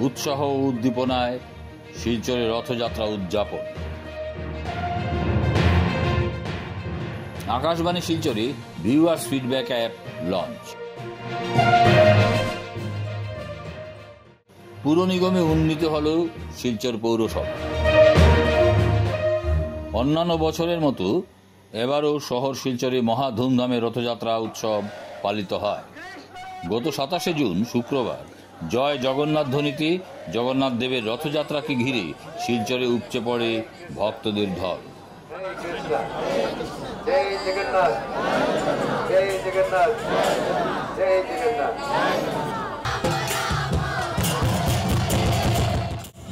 उत्साह ও উদ্দীপনায় শিলচরে রথযাত্রা উদযাপন। আকাশবাণী শিলচরে ভিউয়ার্স ফিডব্যাক অ্যাপ লঞ্চ। পুর নিগমে উন্নীত হল শিলচর পৌরসভা। অন্যান্য বছরের মতো এবারও শহর শিলচরে মহা ধুমধামে রথযাত্রা উৎসব পালিত হয়। গত 27 জুন শুক্রবার জয় জগন্নাথ ধ্বনিতে জগন্নাথ দেবের রথযাত্রাকে ঘিরে শিলচরে উপচে পড়ে ভক্তদের ঢল। जय जगन्नाथ, जय जगन्नाथ, जय Jagannath.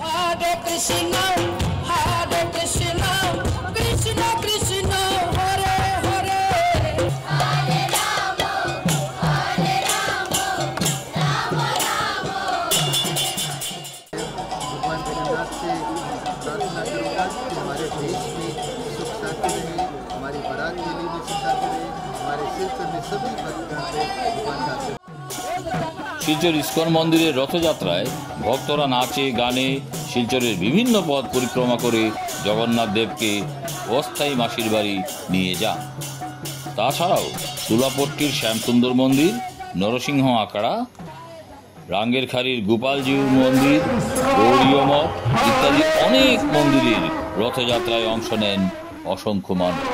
Hare Krishna, Hare Krishna, Krishna Krishna, Hare Hare, Hare Rama, Hare Rama, Rama Rama। भगवान जगन्नाथ से प्रार्थना करूँगा कि हमारे देश में सुख शांति रहे, हमारी बारात रैली में सुख शांति रहे, हमारे शिल्चर में सभी भक्तगण से भगवान का आशीर्वाद। শিলচর ইস্কন মন্দিরের রথযাত্রায় ভক্তরা নাচে গানে শিলচরের বিভিন্ন পথ পরিক্রমা করে জগন্নাথ দেবকে অস্থায়ী মাসির বাড়ি নিয়ে যান। তাছাড়াও তুলাপট্টির শ্যামসুন্দর মন্দির, নরসিংহ আখড়া, রাঙ্গেরখাড়ির গোপালজিউ মন্দির, গৌরীয় মঠ ইত্যাদি অনেক মন্দিরের রথযাত্রায় অংশ নেন অসংখ্য মানুষ।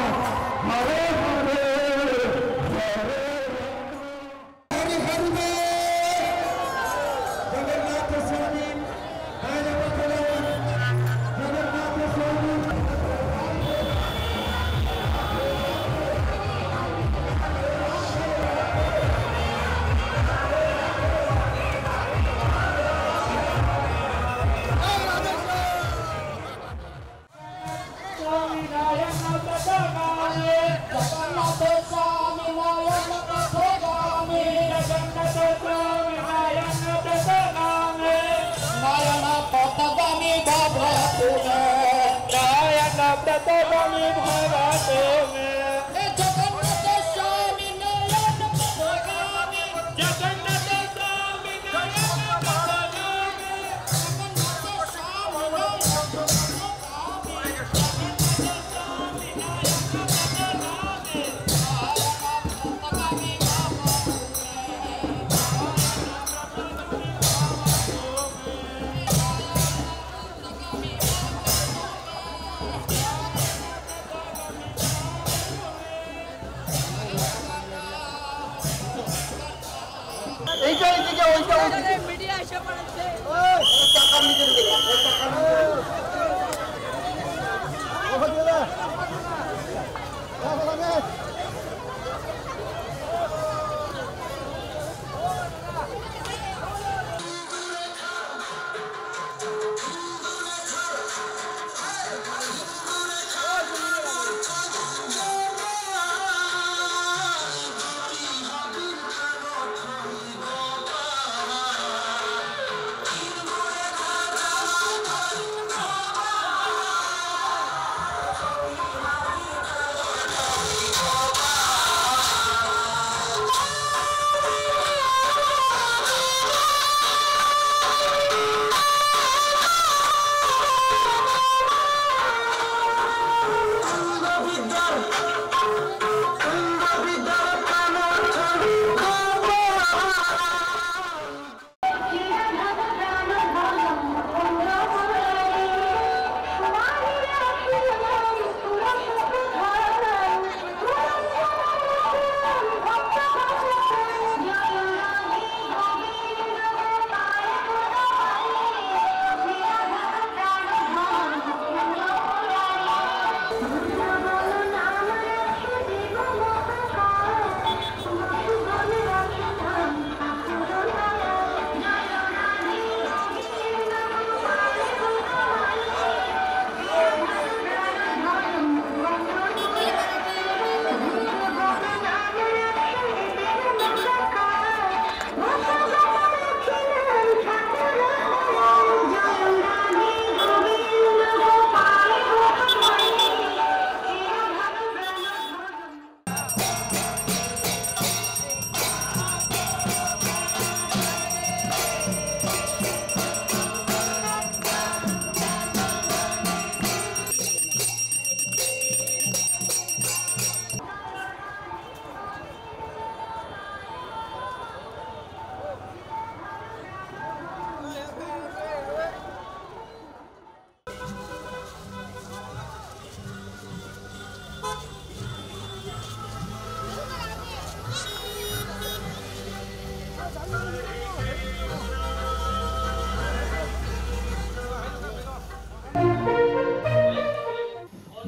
মিডিয়া এসে পড়েছে।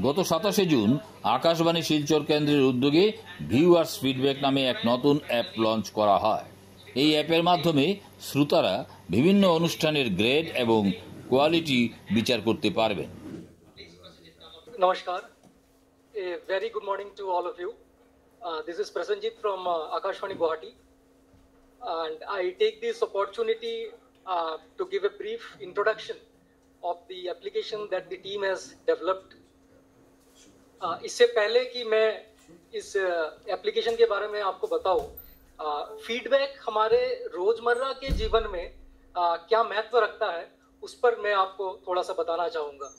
গত 27 জুন আকাশবাণী শিলচর কেন্দ্রের উদ্যোগে ভিউয়ার্স ফিডব্যাক নামে এক নতুন অ্যাপ লঞ্চ করা হয়। এই অ্যাপের মাধ্যমে শ্রোতারা বিভিন্ন অনুষ্ঠানের গ্রেড এবং কোয়ালিটি বিচার করতে পারবেন। Namaskar. A very good morning to all of you. This is Prasanjit from Akashvani Guwahati, and I take this opportunity to give a brief introduction of the application that the team has developed. इससे पहले कि मैं इस application के बारे में आपको बताऊं, फीडबैक हमारे रोजमर्रा के जीवन में क्या महत्व रखता है उस पर मैं आपको थोड़ा सा बताना चाहूँगा।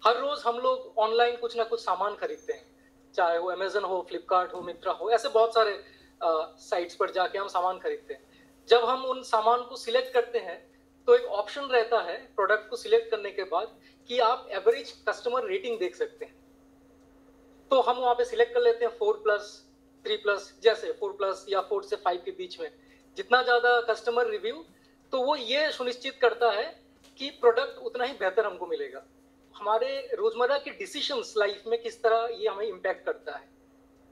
हर रोज हम लोग ऑनलाइन कुछ ना कुछ सामान खरीदते हैं, चाहे वो अमेजन हो, फ्लिपकार्ट हो, मित्रा हो, ऐसे बहुत सारे साइट्स पर जाके हम सामान खरीदते हैं। जब हम उन सामान को सिलेक्ट करते हैं तो एक ऑप्शन रहता है प्रोडक्ट को सिलेक्ट करने के बाद कि आप एवरेज कस्टमर रेटिंग देख सकते हैं। तो हम वहाँ पे सिलेक्ट कर लेते हैं 4+, 3+, जैसे 4+ या 4 से 5 के बीच में जितना ज़्यादा कस्टमर रिव्यू, तो वो ये सुनिश्चित करता है कि प्रोडक्ट उतना ही बेहतर हमको मिलेगा। हमारे रोजमर्रा के डिसीजंस लाइफ में किस तरह ये हमें इम्पैक्ट करता है।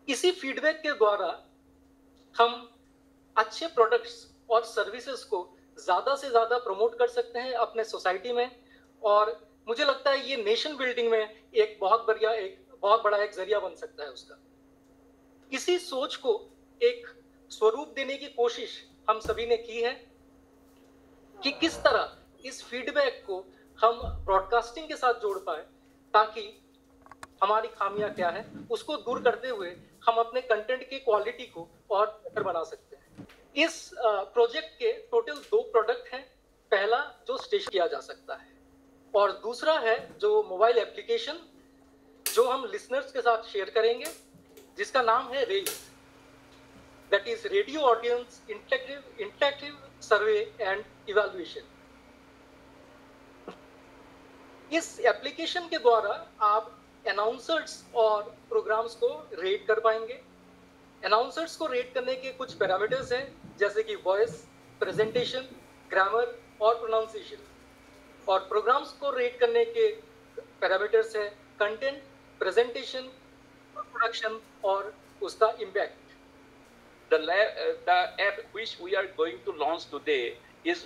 इसी फीडबैक के द्वारा हम अच्छे प्रोडक्ट्स और सर्विसेज को ज़्यादा से ज़्यादा प्रमोट कर सकते हैं अपने सोसाइटी में, और मुझे लगता है ये नेशन बिल्डिंग में एक बहुत बड़ा एक जरिया बन सकता है उसका। इसी सोच को एक स्वरूप देने की कोशिश हम सभी ने की है कि किस तरह इस फीडबैक को हम ब्रॉडकास्टिंग के साथ जोड़ पाए, ताकि हमारी खामियां क्या है उसको दूर करते हुए हम अपने कंटेंट की क्वालिटी को और बेहतर बना सकते हैं। इस प्रोजेक्ट के टोटल 2 प्रोडक्ट हैं। पहला जो स्टेशन किया जा सकता है, और दूसरा है जो मोबाइल एप्लीकेशन जो हम लिसनर्स के साथ शेयर करेंगे, जिसका नाम है RAISE, that is radio audience interactive survey and evaluation. इस एप्लीकेशन के द्वारा आप अनाउंसर्स और प्रोग्राम्स को रेट कर पाएंगे। अनाउंसर्स को रेट करने के कुछ पैरामीटर्स हैं, जैसे कि वॉइस, प्रेजेंटेशन, ग्रामर और प्रोनाउंसिएशन, और प्रोग्राम्स को रेट करने के पैरामीटर्स हैं कंटेंट, प्रेजेंटेशन, प्रोडक्शन और उसका impact. The app which we are going to launch today is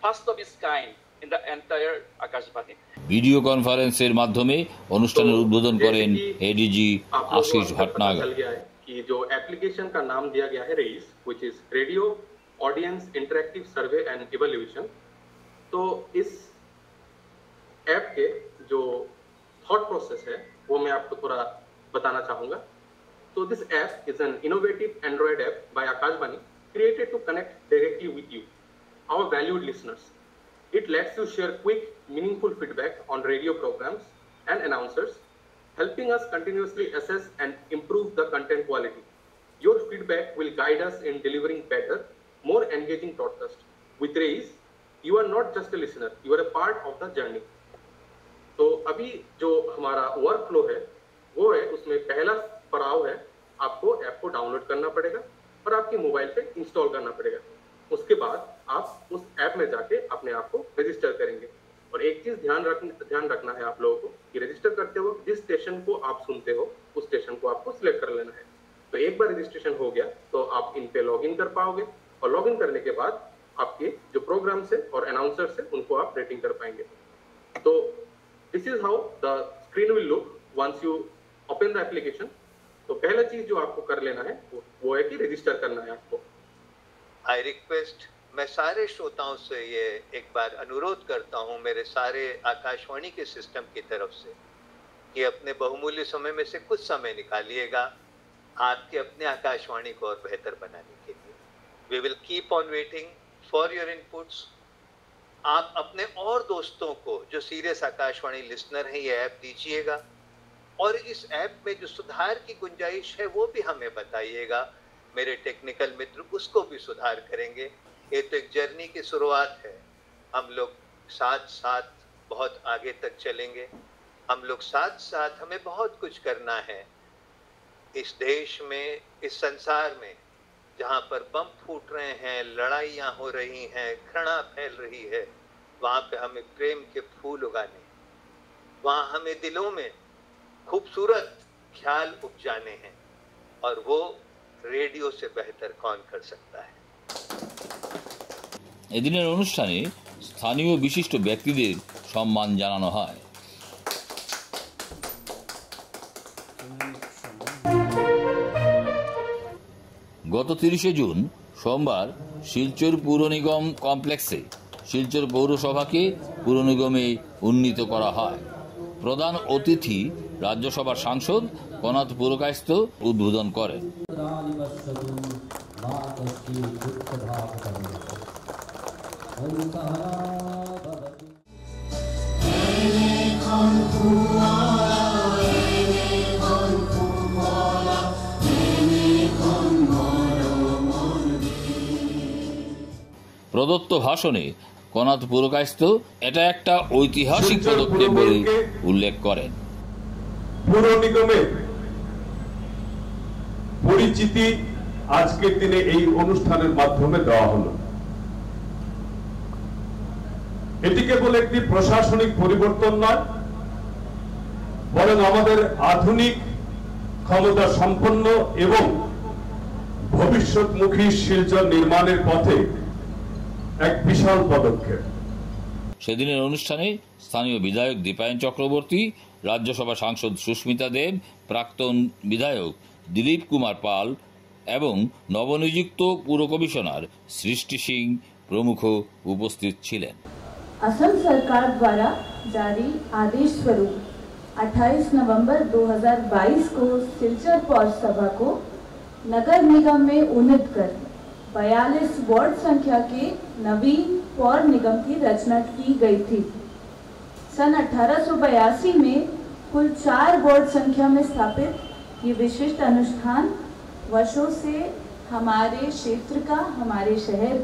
first of its kind in the entire Akashvani. Video কনফারেন্সের মাধ্যমে অনুষ্ঠানের উদ্বোধন করেন এডিজি আশিস ভটনাগর। कि जो एप्लीकेशन का नाम दिया गया है RAISE, which is radio audience interactive survey and evaluation. तो इस ऐप के जो थॉट प्रोसेस है वो मैं आपको थोड़ा बताना चाहूँगा। तो this app is an innovative Android app by Akashvani created to connect directly with you, our valued listeners. It lets you share quick, meaningful feedback on radio programs and announcers, helping us continuously assess and improve the content quality. Your feedback will guide us in delivering better, more engaging broadcast. With Raise, you are not just a listener, you are a part of the journey. तो अभी जो हमारा work flow है वो है, उसमें पहला पड़ाव है आपको ऐप को डाउनलोड करना पड़ेगा और आपके मोबाइल पे इंस्टॉल करना पड़ेगा। उसके बाद आप उस ऐप में जाके अपने आप को रजिस्टर करेंगे। और एक चीज ध्यान रखना है आप लोगों को कि रजिस्टर करते वक्त जिस स्टेशन को आप सुनते हो उस स्टेशन को आपको सिलेक्ट कर लेना है। तो एक बार रजिस्ट्रेशन हो गया तो आप इन पे लॉग इन कर पाओगे, और लॉग इन करने के बाद आपके जो प्रोग्राम्स है और अनाउंसर्स है उनको आप रेटिंग कर पाएंगे। तो this is how the screen will look once you open the application. तो पहला चीज जो आपको कर लेना है वो है कि रजिस्टर करना है आपको। आई रिक्वेस्ट, मैं सारे श्रोताओं से ये एक बार अनुरोध करता हूँ मेरे सारे आकाशवाणी के सिस्टम की तरफ से कि अपने बहुमूल्य समय में से कुछ समय निकालिएगा आपके अपने आकाशवाणी को और बेहतर बनाने के लिए। We will keep on waiting for your inputs. आप अपने और दोस्तों को जो सीरियस आकाशवाणी लिसनर हैं ये ऐप दीजिएगा, और इस ऐप में जो सुधार की गुंजाइश है वो भी हमें बताइएगा। मेरे टेक्निकल मित्र उसको भी सुधार करेंगे। ये तो एक जर्नी की शुरुआत है। हम लोग साथ साथ बहुत आगे तक चलेंगे। हम लोग साथ साथ हमें बहुत कुछ करना है इस देश में, इस संसार में जहाँ पर बम फूट रहे हैं, लड़ाइयाँ हो रही हैं, घृणा फैल रही है, वहाँ पे हमें प्रेम के फूल उगाने। वहाँ हमें दिलों में खूबसूरत ख्याल उपजाने हैं, और वो रेडियो से बेहतर कौन कर सकता है। এদিনের অনুষ্ঠানে স্থানীয় বিশিষ্ট ব্যক্তিদের সম্মান জানানো হয়। গত 30শে জুন সোমবার শিলচর পৌর নিগম কমপ্লেক্সে শিলচর পৌরসভাকে পুর নিগমে উন্নীত করা হয়। প্রধান অতিথি রাজ্যসভার সাংসদ কনাথ পুরকায়স্থ উদ্বোধন করেন। প্রদত্ত ভাষণে কনাথ পুরকায়স্থ এটা একটা ঐতিহাসিক পদক্ষেপ বলে উল্লেখ করেন। পুর নিগমের পরিচিতি আজকের দিনে এই অনুষ্ঠানের মাধ্যমে দেওয়া হলো। এটি কেবল একটি প্রশাসনিক পরিবর্তন নয়, বরং আমাদের আধুনিক ক্ষমতা সম্পন্ন এবং ভবিষ্যৎমুখী শিলচর নির্মাণের পথে এক বিশাল পদক্ষেপ। সেদিনের অনুষ্ঠানে স্থানীয় বিধায়ক দীপায়ন চক্রবর্তী, রাজ্যসভা সাংসদ সুস্মিতা দেব, প্রাক্তন বিধায়ক দিলীপ কুমার পাল এবং নবনিযুক্ত পুর কমিশনার সৃষ্টি সিং প্রমুখ উপস্থিত ছিলেন। असम सरकार द्वारा जारी आदेश स्वरूप 28 नवंबर 2022 को सिलचर पौरसभा को नगर निगम में उन्नीत कर 42 वार्ड संख्या के नवीन पौर निगम की रचना की गई थी। सन 1882 में कुल 4 वार्ड संख्या में स्थापित ये विशिष्ट अनुष्ठान वर्षों से हमारे क्षेत्र का, हमारे शहर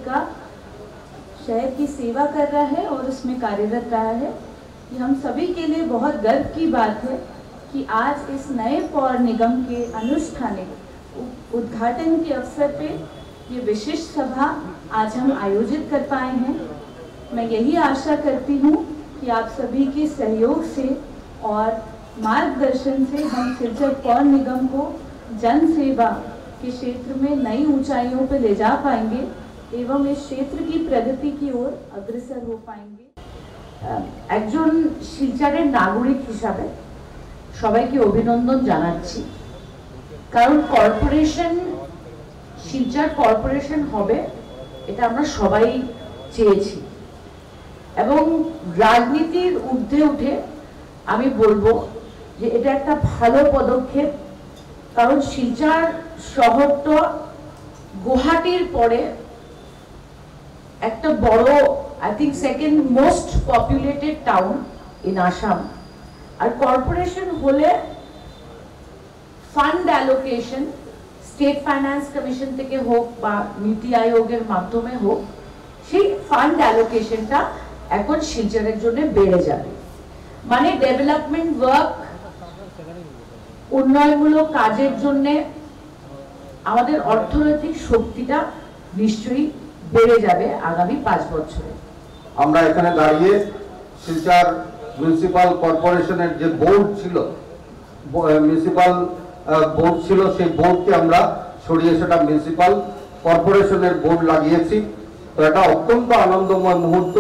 की सेवा कर रहा है और उसमें कार्यरत रहा है। ये हम सभी के लिए बहुत गर्व की बात है कि आज इस नए पौर निगम के अनुष्ठानिक उद्घाटन के अवसर पे ये विशिष्ट सभा आज हम आयोजित कर पाए हैं। मैं यही आशा करती हूँ कि आप सभी के सहयोग से और मार्गदर्शन से हम सिलचर पौर निगम को जन सेवा के क्षेत्र में नई ऊंचाइयों पर ले जा पाएंगे एवं इस क्षेत्र की प्रगति की ओर अग्रसर हो पाएंगे। একজন শিলচরের নাগরিক হিসাবে সবাইকে অভিনন্দন জানাচ্ছি, কারণ কর্পোরেশন, শিলচর কর্পোরেশন হবে এটা আমরা সবাই চেয়েছি। এবং রাজনীতির ঊর্ধ্বে উঠে আমি বলবো যে এটা একটা ভালো পদক্ষেপ, কারণ শিলচর শহরটা গুয়াহাটির পরে একটা বড়, I think second most populated town in Assam, আর কর্পোরেশন হলে fund allocation state finance commission থেকে হোক বা নীতি আয়োগের মাধ্যমে হোক, সেই ফান্ড অ্যালোকেশনটা এখন শিলচরের জন্য বেড়ে যাবে। মানে ডেভেলপমেন্ট ওয়ার্ক, উন্নয়নমূলক কাজের জন্য আমাদের অর্থনৈতিক শক্তিটা নিশ্চয়ই বেড়ে যাবে আগামী 5 বছরে। আমরা এখানে দাঁড়িয়ে শিলচর মিউনিসিপাল কর্পোরেশনের যে বোর্ড ছিল, মিউনিসিপাল বোর্ড ছিল, সেই বোর্ডকে আমরা সরিয়ে সেটা মিউনিসিপাল কর্পোরেশনের বোর্ড লাগিয়েছি। তো এটা অত্যন্ত আনন্দময় মুহূর্ত।